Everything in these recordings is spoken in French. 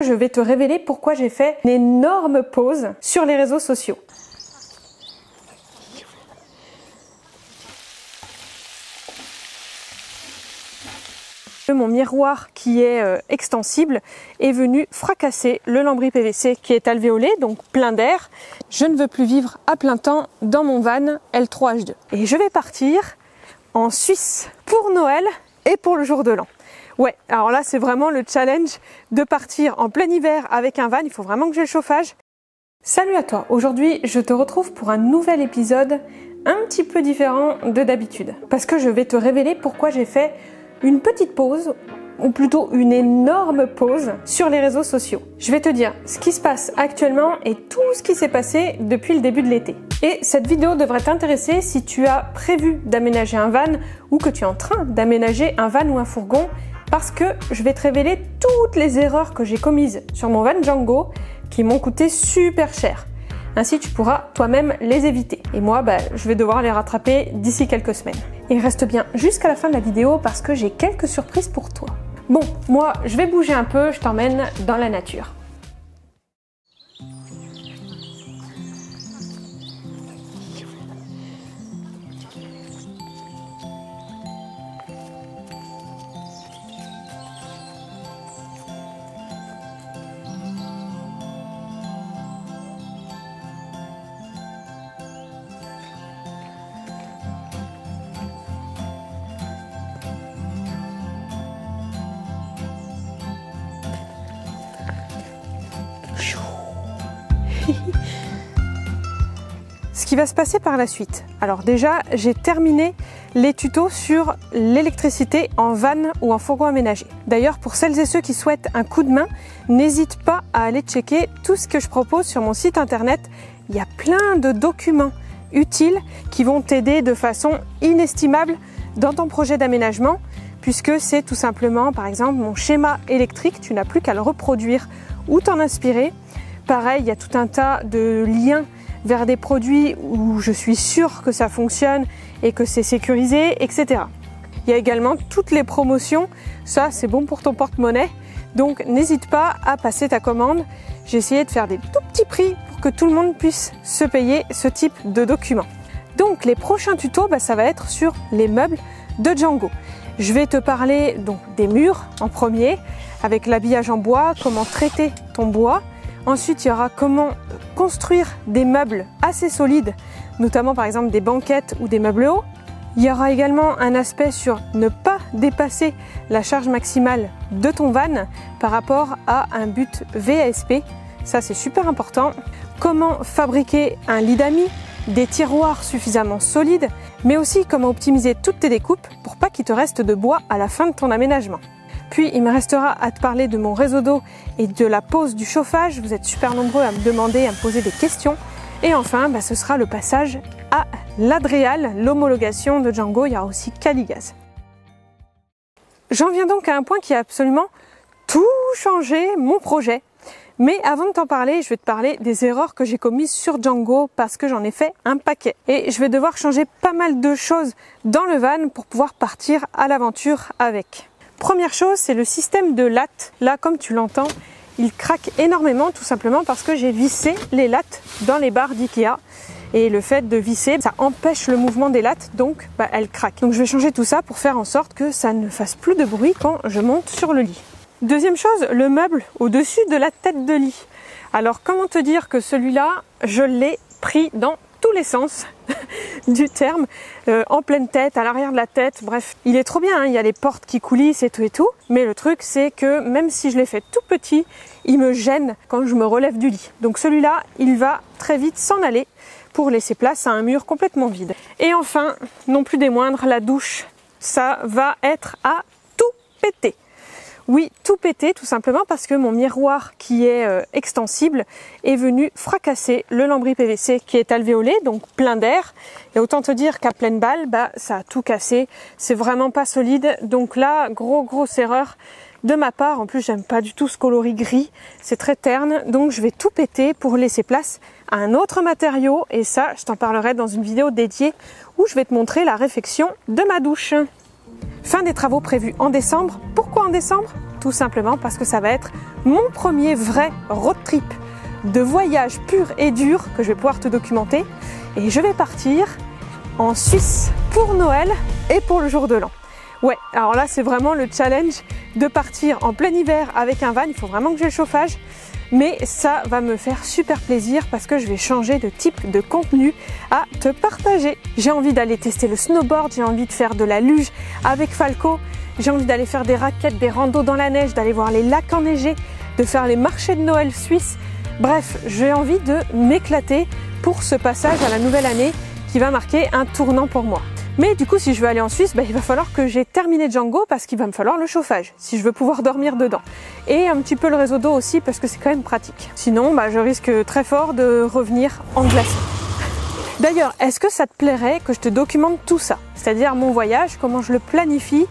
Je vais te révéler pourquoi j'ai fait une énorme pause sur les réseaux sociaux. Mon miroir qui est extensible est venu fracasser le lambris PVC qui est alvéolé, donc plein d'air. Je ne veux plus vivre à plein temps dans mon van L3H2. Et je vais partir en Suisse pour Noël et pour le jour de l'an. Ouais, alors là c'est vraiment le challenge de partir en plein hiver avec un van, il faut vraiment que j'ai le chauffage. Salut à toi, aujourd'hui je te retrouve pour un nouvel épisode un petit peu différent de d'habitude. Parce que je vais te révéler pourquoi j'ai fait une petite pause, ou plutôt une énorme pause sur les réseaux sociaux. Je vais te dire ce qui se passe actuellement et tout ce qui s'est passé depuis le début de l'été. Et cette vidéo devrait t'intéresser si tu as prévu d'aménager un van ou que tu es en train d'aménager un van ou un fourgon, parce que je vais te révéler toutes les erreurs que j'ai commises sur mon van Django qui m'ont coûté super cher. Ainsi, tu pourras toi-même les éviter. Et moi, je vais devoir les rattraper d'ici quelques semaines. Et reste bien jusqu'à la fin de la vidéo parce que j'ai quelques surprises pour toi. Bon, moi, je vais bouger un peu, je t'emmène dans la nature. Ce qui va se passer par la suite. Alors déjà, j'ai terminé les tutos sur l'électricité en van ou en fourgon aménagé. D'ailleurs, pour celles et ceux qui souhaitent un coup de main, n'hésite pas à aller checker tout ce que je propose sur mon site internet. Il y a plein de documents utiles qui vont t'aider de façon inestimable dans ton projet d'aménagement, puisque c'est tout simplement, par exemple, mon schéma électrique, tu n'as plus qu'à le reproduire ou t'en inspirer. Pareil, il y a tout un tas de liens vers des produits où je suis sûre que ça fonctionne et que c'est sécurisé, etc. Il y a également toutes les promotions, ça c'est bon pour ton porte-monnaie, donc n'hésite pas à passer ta commande. J'ai essayé de faire des tout petits prix pour que tout le monde puisse se payer ce type de documents. Donc les prochains tutos, ça va être sur les meubles de Django. Je vais te parler donc des murs en premier, avec l'habillage en bois, comment traiter ton bois. Ensuite, il y aura comment construire des meubles assez solides, notamment par exemple des banquettes ou des meubles hauts. Il y aura également un aspect sur ne pas dépasser la charge maximale de ton van par rapport à un but VASP. Ça, c'est super important. Comment fabriquer un lit d'amis, des tiroirs suffisamment solides, mais aussi comment optimiser toutes tes découpes pour pas qu'il te reste de bois à la fin de ton aménagement. Puis il me restera à te parler de mon réseau d'eau et de la pose du chauffage. Vous êtes super nombreux à me demander, à me poser des questions. Et enfin, ce sera le passage à l'Adréal, l'homologation de Django. Il y aura aussi Caligaz. J'en viens donc à un point qui a absolument tout changé mon projet. Mais avant de t'en parler, je vais te parler des erreurs que j'ai commises sur Django parce que j'en ai fait un paquet. Et je vais devoir changer pas mal de choses dans le van pour pouvoir partir à l'aventure avec. Première chose, c'est le système de lattes. Là, comme tu l'entends, il craque énormément, tout simplement parce que j'ai vissé les lattes dans les barres d'Ikea. Et le fait de visser, ça empêche le mouvement des lattes, donc elles craquent. Donc je vais changer tout ça pour faire en sorte que ça ne fasse plus de bruit quand je monte sur le lit. Deuxième chose, le meuble au-dessus de la tête de lit. Alors comment te dire que celui-là, je l'ai pris dans tous les sens du terme, en pleine tête, à l'arrière de la tête, bref, il est trop bien, hein, il y a les portes qui coulissent et tout, mais le truc c'est que même si je l'ai fait tout petit, il me gêne quand je me relève du lit. Donc celui-là, il va très vite s'en aller pour laisser place à un mur complètement vide. Et enfin, non plus des moindres, la douche, ça va être à tout péter. Oui, tout péter tout simplement parce que mon miroir qui est extensible est venu fracasser le lambris PVC qui est alvéolé, donc plein d'air. Et autant te dire qu'à pleine balle, ça a tout cassé. C'est vraiment pas solide. Donc là, grosse erreur de ma part. En plus, j'aime pas du tout ce coloris gris. C'est très terne. Donc je vais tout péter pour laisser place à un autre matériau. Et ça, je t'en parlerai dans une vidéo dédiée où je vais te montrer la réfection de ma douche. Fin des travaux prévus en décembre. Pourquoi en décembre? Tout simplement parce que ça va être mon premier vrai road trip de voyage pur et dur que je vais pouvoir te documenter. Et je vais partir en Suisse pour Noël et pour le jour de l'an. Ouais, alors là c'est vraiment le challenge de partir en plein hiver avec un van. Il faut vraiment que j'ai le chauffage. Mais ça va me faire super plaisir parce que je vais changer de type de contenu à te partager. J'ai envie d'aller tester le snowboard, j'ai envie de faire de la luge avec Falco, j'ai envie d'aller faire des raquettes, des randos dans la neige, d'aller voir les lacs enneigés, de faire les marchés de Noël suisses. Bref, j'ai envie de m'éclater pour ce passage à la nouvelle année qui va marquer un tournant pour moi. Mais du coup, si je veux aller en Suisse, il va falloir que j'ai terminé Django parce qu'il va me falloir le chauffage, si je veux pouvoir dormir dedans. Et un petit peu le réseau d'eau aussi parce que c'est quand même pratique. Sinon, je risque très fort de revenir en glaçon. D'ailleurs, est-ce que ça te plairait que je te documente tout ça? C'est-à-dire mon voyage, comment je le planifie,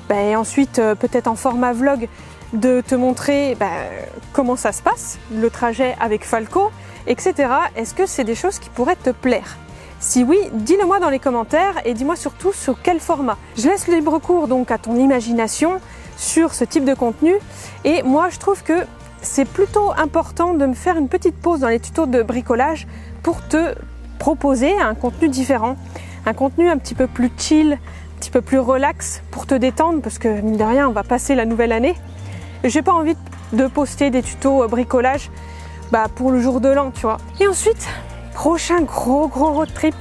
et ensuite peut-être en format vlog de te montrer comment ça se passe, le trajet avec Falco, etc. Est-ce que c'est des choses qui pourraient te plaire? Si oui, dis-le moi dans les commentaires et dis-moi surtout sur quel format. Je laisse libre cours donc à ton imagination sur ce type de contenu et moi je trouve que c'est plutôt important de me faire une petite pause dans les tutos de bricolage pour te proposer un contenu différent, un contenu un petit peu plus chill, un petit peu plus relax pour te détendre parce que mine de rien on va passer la nouvelle année. J'ai pas envie de poster des tutos bricolage pour le jour de l'an, tu vois. Et ensuite, prochain gros road trip.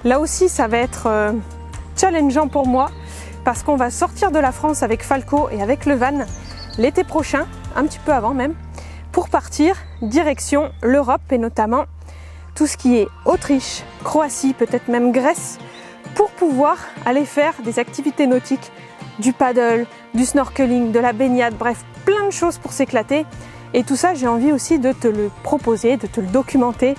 Là aussi, ça va être challengeant pour moi parce qu'on va sortir de la France avec Falco et avec le van l'été prochain, un petit peu avant même, pour partir direction l'Europe et notamment tout ce qui est Autriche, Croatie, peut-être même Grèce, pour pouvoir aller faire des activités nautiques, du paddle, du snorkeling, de la baignade, bref, plein de choses pour s'éclater. Et tout ça, j'ai envie aussi de te le proposer, de te le documenter,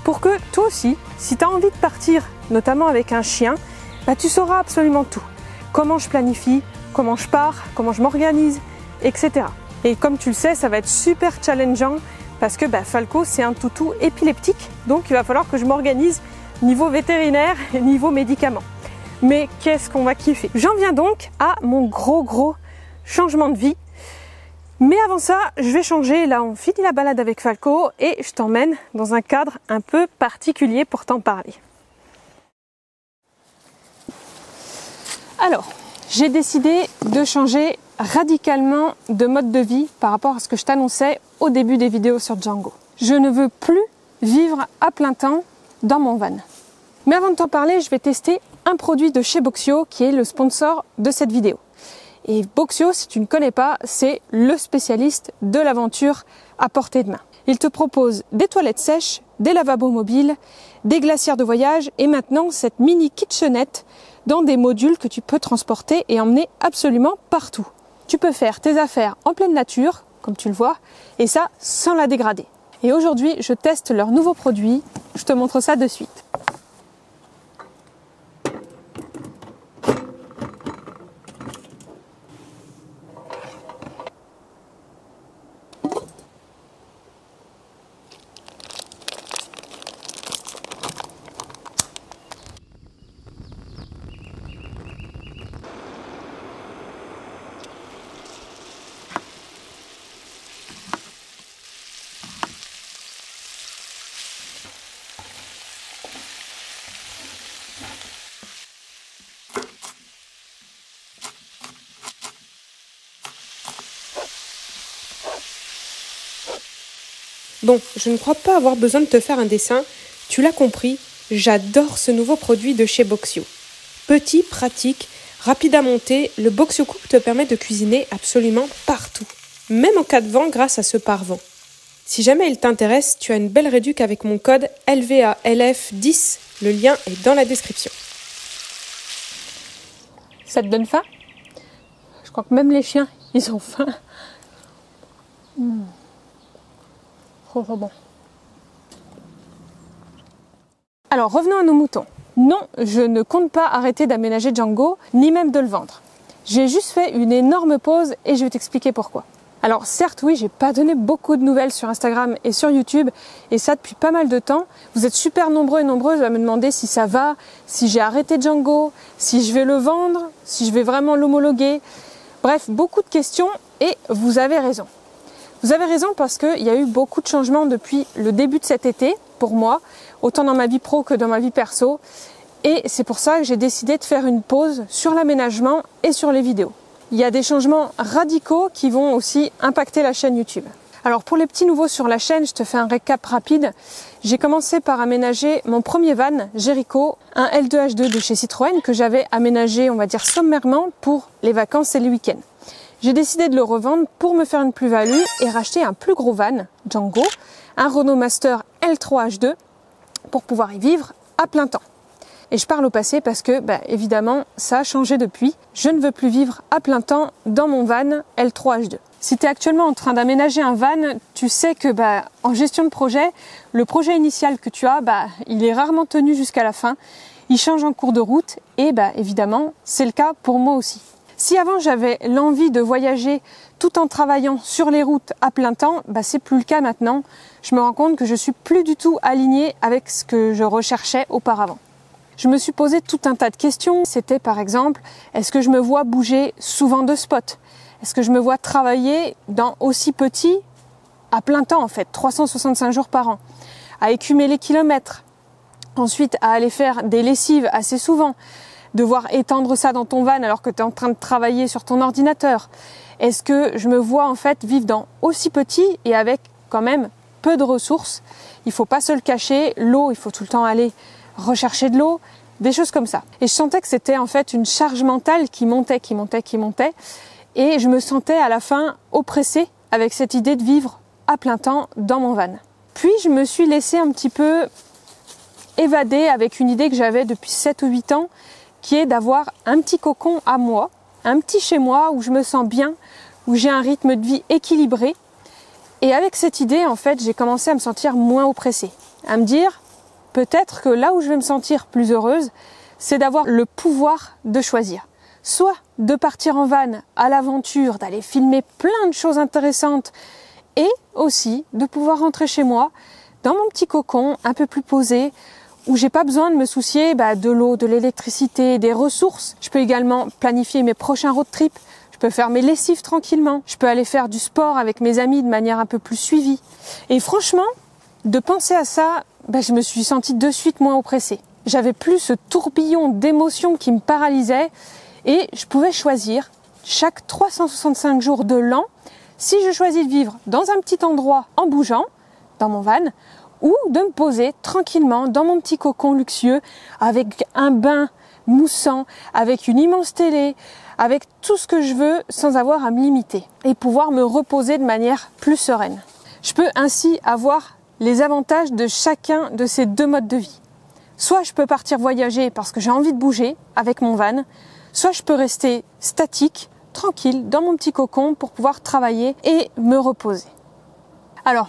pour que toi aussi, si tu as envie de partir, notamment avec un chien, tu sauras absolument tout. Comment je planifie, comment je pars, comment je m'organise, etc. Et comme tu le sais, ça va être super challengeant parce que Falco, c'est un toutou épileptique, donc il va falloir que je m'organise niveau vétérinaire et niveau médicaments. Mais qu'est-ce qu'on va kiffer! J'en viens donc à mon gros changement de vie. Mais avant ça, je vais changer, là on finit la balade avec Falco et je t'emmène dans un cadre un peu particulier pour t'en parler. Alors, j'ai décidé de changer radicalement de mode de vie par rapport à ce que je t'annonçais au début des vidéos sur Django. Je ne veux plus vivre à plein temps dans mon van. Mais avant de t'en parler, je vais tester un produit de chez Boxio qui est le sponsor de cette vidéo. Et Boxio, si tu ne connais pas, c'est le spécialiste de l'aventure à portée de main. Il te propose des toilettes sèches, des lavabos mobiles, des glacières de voyage et maintenant cette mini kitchenette dans des modules que tu peux transporter et emmener absolument partout. Tu peux faire tes affaires en pleine nature, comme tu le vois, et ça sans la dégrader. Et aujourd'hui, je teste leur nouveau produit. Je te montre ça de suite. Bon, je ne crois pas avoir besoin de te faire un dessin. Tu l'as compris, j'adore ce nouveau produit de chez Boxio. Petit, pratique, rapide à monter, le Boxio Cook te permet de cuisiner absolument partout. Même en cas de vent grâce à ce pare-vent. Si jamais il t'intéresse, tu as une belle réduc avec mon code LVALF10. Le lien est dans la description. Ça te donne faim? Je crois que même les chiens, ils ont faim. Trop bon. Alors revenons à nos moutons. Non, je ne compte pas arrêter d'aménager Django, ni même de le vendre. J'ai juste fait une énorme pause et je vais t'expliquer pourquoi. Alors certes, oui, j'ai pas donné beaucoup de nouvelles sur Instagram et sur YouTube, et ça depuis pas mal de temps. Vous êtes super nombreux et nombreuses à me demander si ça va, si j'ai arrêté Django, si je vais le vendre, si je vais vraiment l'homologuer. Bref, beaucoup de questions, et vous avez raison. Vous avez raison parce qu'il y a eu beaucoup de changements depuis le début de cet été, pour moi, autant dans ma vie pro que dans ma vie perso. Et c'est pour ça que j'ai décidé de faire une pause sur l'aménagement et sur les vidéos. Il y a des changements radicaux qui vont aussi impacter la chaîne YouTube. Alors pour les petits nouveaux sur la chaîne, je te fais un récap rapide. J'ai commencé par aménager mon premier van, Jericho, un L2H2 de chez Citroën que j'avais aménagé, on va dire sommairement, pour les vacances et les week-ends. J'ai décidé de le revendre pour me faire une plus-value et racheter un plus gros van, Django, un Renault Master L3H2, pour pouvoir y vivre à plein temps. Et je parle au passé parce que, évidemment, ça a changé depuis. Je ne veux plus vivre à plein temps dans mon van L3H2. Si tu es actuellement en train d'aménager un van, tu sais que en gestion de projet, le projet initial que tu as, il est rarement tenu jusqu'à la fin. Il change en cours de route et évidemment, c'est le cas pour moi aussi. Si avant j'avais l'envie de voyager tout en travaillant sur les routes à plein temps, c'est plus le cas maintenant. Je me rends compte que je suis plus du tout alignée avec ce que je recherchais auparavant. Je me suis posé tout un tas de questions. C'était par exemple, est-ce que je me vois bouger souvent de spot? Est-ce que je me vois travailler dans aussi petit, à plein temps en fait, 365 jours par an, à écumer les kilomètres, ensuite à aller faire des lessives assez souvent, devoir étendre ça dans ton van alors que tu es en train de travailler sur ton ordinateur. Est-ce que je me vois en fait vivre dans aussi petit et avec quand même peu de ressources? Il faut pas se le cacher, l'eau, il faut tout le temps aller rechercher de l'eau, des choses comme ça. Et je sentais que c'était en fait une charge mentale qui montait. Et je me sentais à la fin oppressée avec cette idée de vivre à plein temps dans mon van. Puis je me suis laissée un petit peu évader avec une idée que j'avais depuis 7 ou 8 ans, qui est d'avoir un petit cocon à moi, un petit chez moi où je me sens bien, où j'ai un rythme de vie équilibré. Et avec cette idée, en fait, j'ai commencé à me sentir moins oppressée, à me dire peut-être que là où je vais me sentir plus heureuse, c'est d'avoir le pouvoir de choisir. Soit de partir en van à l'aventure, d'aller filmer plein de choses intéressantes et aussi de pouvoir rentrer chez moi dans mon petit cocon un peu plus posé où j'ai pas besoin de me soucier de l'eau, de l'électricité, des ressources. Je peux également planifier mes prochains road trips. Je peux faire mes lessives tranquillement. Je peux aller faire du sport avec mes amis de manière un peu plus suivie. Et franchement, de penser à ça, je me suis sentie de suite moins oppressée. J'avais plus ce tourbillon d'émotions qui me paralysait et je pouvais choisir chaque 365 jours de l'an si je choisis de vivre dans un petit endroit en bougeant, dans mon van, ou de me poser tranquillement dans mon petit cocon luxueux avec un bain moussant, avec une immense télé, avec tout ce que je veux sans avoir à me limiter et pouvoir me reposer de manière plus sereine. Je peux ainsi avoir les avantages de chacun de ces deux modes de vie. Soit je peux partir voyager parce que j'ai envie de bouger avec mon van, soit je peux rester statique, tranquille, dans mon petit cocon pour pouvoir travailler et me reposer. Alors,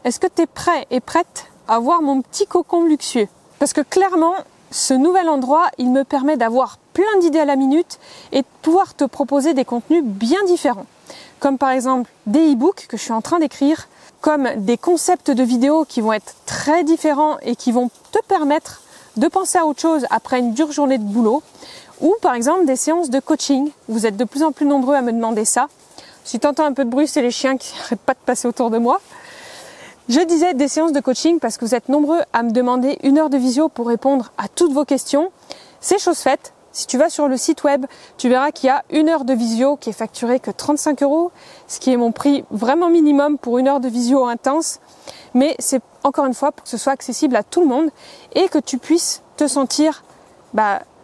est-ce que tu es prêt et prête à voir mon petit cocon luxueux? Parce que clairement, ce nouvel endroit, il me permet d'avoir plein d'idées à la minute et de pouvoir te proposer des contenus bien différents. Comme par exemple des e-books que je suis en train d'écrire, comme des concepts de vidéos qui vont être très différents et qui vont te permettre de penser à autre chose après une dure journée de boulot, ou par exemple des séances de coaching. Vous êtes de plus en plus nombreux à me demander ça. Si tu entends un peu de bruit, c'est les chiens qui n'arrêtent pas de passer autour de moi. Je disais des séances de coaching parce que vous êtes nombreux à me demander 1 heure de visio pour répondre à toutes vos questions. C'est chose faite. Si tu vas sur le site web, tu verras qu'il y a 1 heure de visio qui est facturée que 35 €, ce qui est mon prix vraiment minimum pour 1 heure de visio intense. Mais c'est encore une fois pour que ce soit accessible à tout le monde et que tu puisses te sentir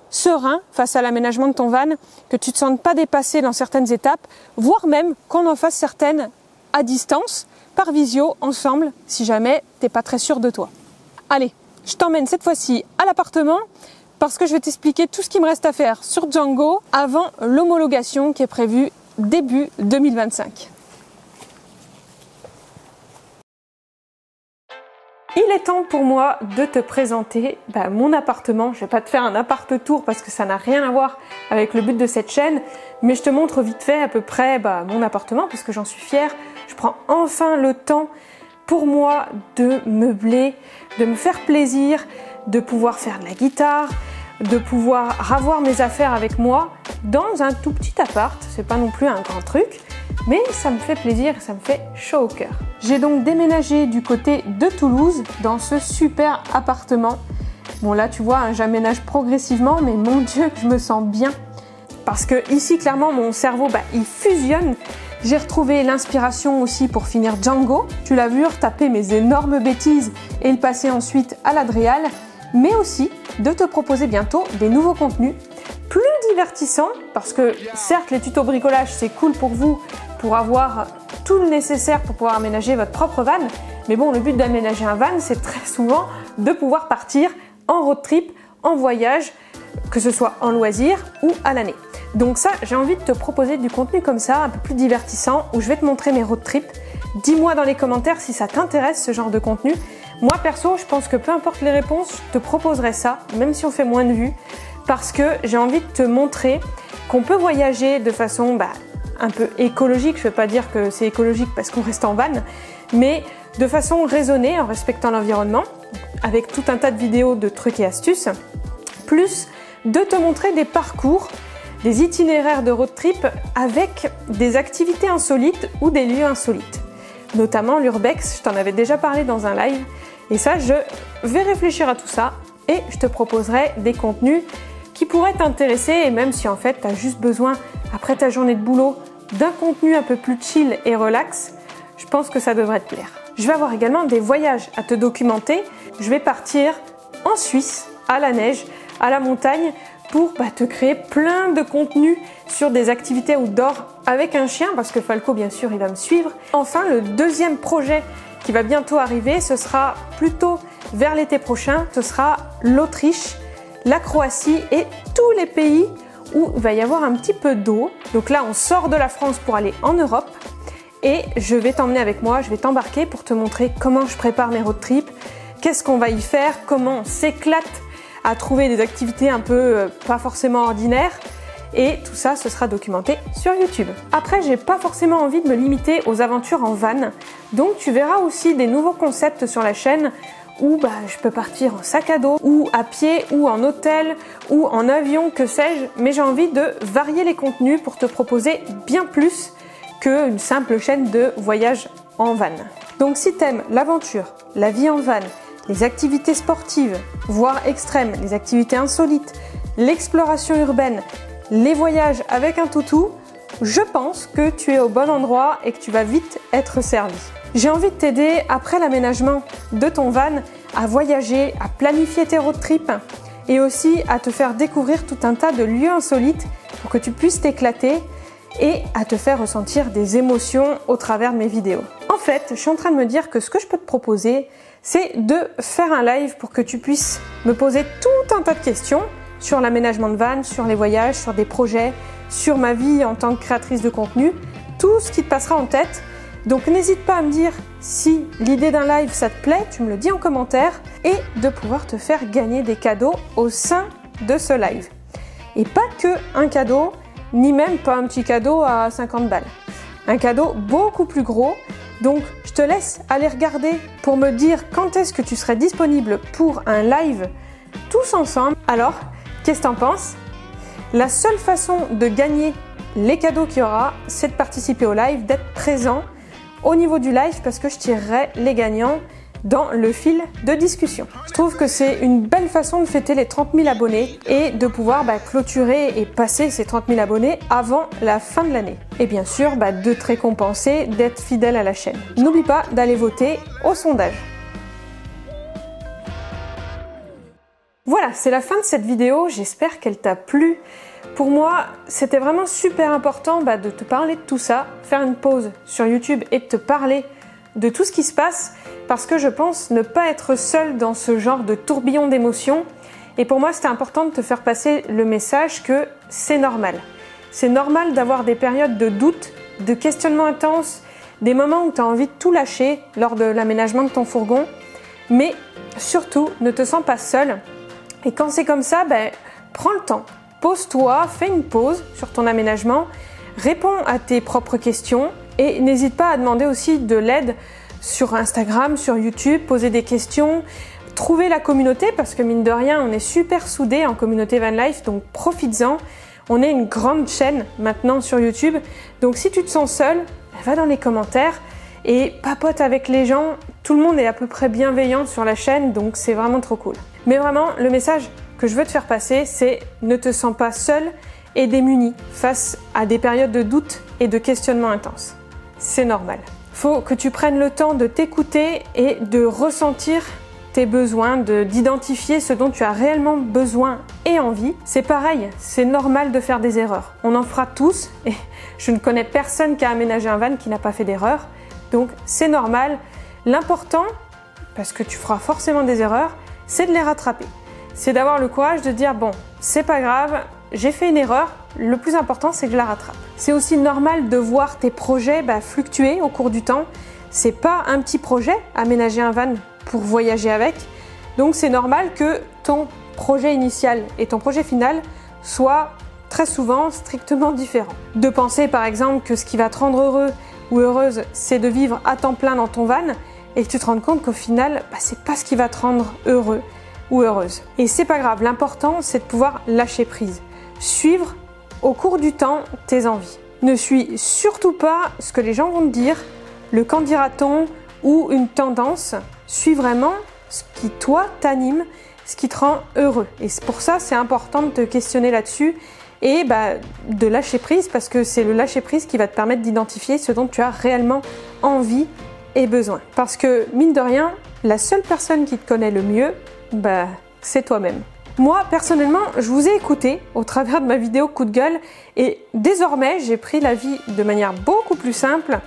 serein face à l'aménagement de ton van, que tu ne te sentes pas dépassé dans certaines étapes, voire même qu'on en fasse certaines à distance, par visio, ensemble, si jamais tu n'es pas très sûr de toi. Allez, je t'emmène cette fois-ci à l'appartement parce que je vais t'expliquer tout ce qu'il me reste à faire sur Django avant l'homologation qui est prévue début 2025. Il est temps pour moi de te présenter mon appartement. Je vais pas te faire un appart tour parce que ça n'a rien à voir avec le but de cette chaîne, mais je te montre vite fait à peu près mon appartement parce que j'en suis fière. Je prends enfin le temps pour moi de meubler, de me faire plaisir, de pouvoir faire de la guitare, de pouvoir avoir mes affaires avec moi dans un tout petit appart. C'est pas non plus un grand truc, mais ça me fait plaisir et ça me fait chaud au cœur. J'ai donc déménagé du côté de Toulouse dans ce super appartement. Bon là tu vois, j'aménage progressivement, mais mon Dieu que je me sens bien. Parce que ici clairement mon cerveau il fusionne. J'ai retrouvé l'inspiration aussi pour finir Django. Tu l'as vu, retaper mes énormes bêtises et le passer ensuite à l'Adréal. Mais aussi de te proposer bientôt des nouveaux contenus plus divertissants. Parce que certes les tutos bricolage c'est cool pour vous, pour avoir tout le nécessaire pour pouvoir aménager votre propre van. Mais bon, le but d'aménager un van, c'est très souvent de pouvoir partir en road trip, en voyage, que ce soit en loisir ou à l'année. Donc ça, j'ai envie de te proposer du contenu comme ça, un peu plus divertissant, où je vais te montrer mes road trips. Dis-moi dans les commentaires si ça t'intéresse ce genre de contenu. Moi perso, je pense que peu importe les réponses, je te proposerai ça, même si on fait moins de vues, parce que j'ai envie de te montrer qu'on peut voyager de façon un peu écologique. Je ne veux pas dire que c'est écologique parce qu'on reste en van, mais de façon raisonnée, en respectant l'environnement, avec tout un tas de vidéos de trucs et astuces, plus de te montrer des parcours, des itinéraires de road trip avec des activités insolites ou des lieux insolites. Notamment l'urbex, je t'en avais déjà parlé dans un live, et ça je vais réfléchir à tout ça et je te proposerai des contenus qui pourraient t'intéresser, et même si en fait tu as juste besoin, après ta journée de boulot, d'un contenu un peu plus chill et relax, je pense que ça devrait te plaire. Je vais avoir également des voyages à te documenter. Je vais partir en Suisse, à la neige, à la montagne, pour te créer plein de contenus sur des activités outdoor avec un chien, parce que Falco bien sûr il va me suivre. Enfin, le deuxième projet qui va bientôt arriver, ce sera plutôt vers l'été prochain, ce sera l'Autriche, la Croatie et tous les pays où il va y avoir un petit peu d'eau. Donc là on sort de la France pour aller en Europe et je vais t'emmener avec moi, je vais t'embarquer pour te montrer comment je prépare mes road trips, qu'est-ce qu'on va y faire, comment on s'éclate à trouver des activités un peu pas forcément ordinaires, et tout ça ce sera documenté sur YouTube. Après, j'ai pas forcément envie de me limiter aux aventures en van, donc tu verras aussi des nouveaux concepts sur la chaîne où je peux partir en sac à dos, ou à pied, ou en hôtel, ou en avion, que sais-je, mais j'ai envie de varier les contenus pour te proposer bien plus qu'une simple chaîne de voyage en van. Donc si t'aimes l'aventure, la vie en van, les activités sportives, voire extrêmes, les activités insolites, l'exploration urbaine, les voyages avec un toutou, je pense que tu es au bon endroit et que tu vas vite être servi. J'ai envie de t'aider après l'aménagement de ton van à voyager, à planifier tes road trips et aussi à te faire découvrir tout un tas de lieux insolites pour que tu puisses t'éclater et à te faire ressentir des émotions au travers de mes vidéos. En fait, je suis en train de me dire que ce que je peux te proposer, c'est de faire un live pour que tu puisses me poser tout un tas de questions sur l'aménagement de van, sur les voyages, sur des projets, sur ma vie en tant que créatrice de contenu, tout ce qui te passera en tête. Donc n'hésite pas à me dire si l'idée d'un live ça te plaît, tu me le dis en commentaire, et de pouvoir te faire gagner des cadeaux au sein de ce live. Et pas que un cadeau, ni même pas un petit cadeau à 50 balles. Un cadeau beaucoup plus gros. Donc je te laisse aller regarder pour me dire quand est-ce que tu serais disponible pour un live tous ensemble. Alors, qu'est-ce que t'en penses? La seule façon de gagner les cadeaux qu'il y aura, c'est de participer au live, d'être présent au niveau du live, parce que je tirerai les gagnants dans le fil de discussion. Je trouve que c'est une belle façon de fêter les 30 000 abonnés et de pouvoir clôturer et passer ces 30 000 abonnés avant la fin de l'année. Et bien sûr, de te récompenser, d'être fidèle à la chaîne. N'oublie pas d'aller voter au sondage. Voilà, c'est la fin de cette vidéo, j'espère qu'elle t'a plu. Pour moi, c'était vraiment super important de te parler de tout ça, faire une pause sur YouTube et de te parler de tout ce qui se passe, parce que je pense ne pas être seule dans ce genre de tourbillon d'émotions. Et pour moi, c'était important de te faire passer le message que c'est normal. C'est normal d'avoir des périodes de doute, de questionnement intense, des moments où tu as envie de tout lâcher lors de l'aménagement de ton fourgon. Mais surtout, ne te sens pas seul. Et quand c'est comme ça, prends le temps. Pose-toi, fais une pause sur ton aménagement, réponds à tes propres questions et n'hésite pas à demander aussi de l'aide sur Instagram, sur YouTube, poser des questions, trouver la communauté parce que mine de rien, on est super soudés en communauté Van Life, donc profites-en. On est une grande chaîne maintenant sur YouTube, donc si tu te sens seul, va dans les commentaires et papote avec les gens. Tout le monde est à peu près bienveillant sur la chaîne, donc c'est vraiment trop cool. Mais vraiment, le message que je veux te faire passer, c'est ne te sens pas seul et démuni face à des périodes de doute et de questionnement intense. C'est normal. Faut que tu prennes le temps de t'écouter et de ressentir tes besoins, d'identifier ce dont tu as réellement besoin et envie. C'est pareil, c'est normal de faire des erreurs. On en fera tous et je ne connais personne qui a aménagé un van qui n'a pas fait d'erreur. Donc c'est normal. L'important, parce que tu feras forcément des erreurs, c'est de les rattraper. C'est d'avoir le courage de dire bon, c'est pas grave, j'ai fait une erreur, le plus important c'est que je la rattrape. C'est aussi normal de voir tes projets fluctuer au cours du temps. C'est pas un petit projet, aménager un van pour voyager avec. Donc c'est normal que ton projet initial et ton projet final soient très souvent strictement différents. De penser par exemple que ce qui va te rendre heureux ou heureuse, c'est de vivre à temps plein dans ton van et que tu te rends compte qu'au final, c'est pas ce qui va te rendre heureux ou heureuse. Et c'est pas grave, l'important c'est de pouvoir lâcher prise. Suivre au cours du temps tes envies. Ne suis surtout pas ce que les gens vont te dire, le qu'en dira-t-on ou une tendance. Suis vraiment ce qui toi t'anime, ce qui te rend heureux. Et c'est pour ça c'est important de te questionner là-dessus et de lâcher prise parce que c'est le lâcher prise qui va te permettre d'identifier ce dont tu as réellement envie et besoin. Parce que mine de rien, la seule personne qui te connaît le mieux, c'est toi-même. Moi, personnellement, je vous ai écouté au travers de ma vidéo coup de gueule et désormais, j'ai pris la vie de manière beaucoup plus simple.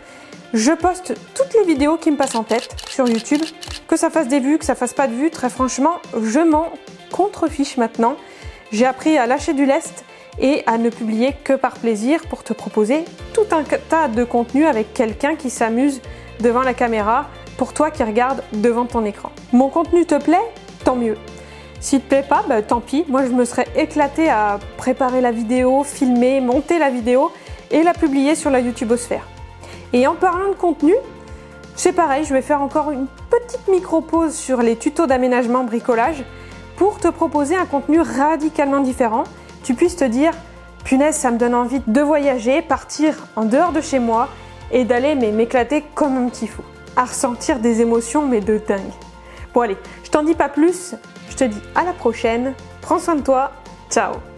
Je poste toutes les vidéos qui me passent en tête sur YouTube, que ça fasse des vues, que ça fasse pas de vues, très franchement, je m'en contrefiche maintenant. J'ai appris à lâcher du lest et à ne publier que par plaisir pour te proposer tout un tas de contenus avec quelqu'un qui s'amuse devant la caméra pour toi qui regarde devant ton écran. Mon contenu te plaît? Tant mieux. S'il te plaît pas, tant pis. Moi, je me serais éclatée à préparer la vidéo, filmer, monter la vidéo et la publier sur la YouTubosphère. Et en parlant de contenu, c'est pareil, je vais faire encore une petite micro-pause sur les tutos d'aménagement bricolage pour te proposer un contenu radicalement différent. Tu puisses te dire, punaise, ça me donne envie de voyager, partir en dehors de chez moi et d'aller m'éclater comme un petit fou. À ressentir des émotions, mais de dingue. Bon allez, je t'en dis pas plus, je te dis à la prochaine, prends soin de toi, ciao!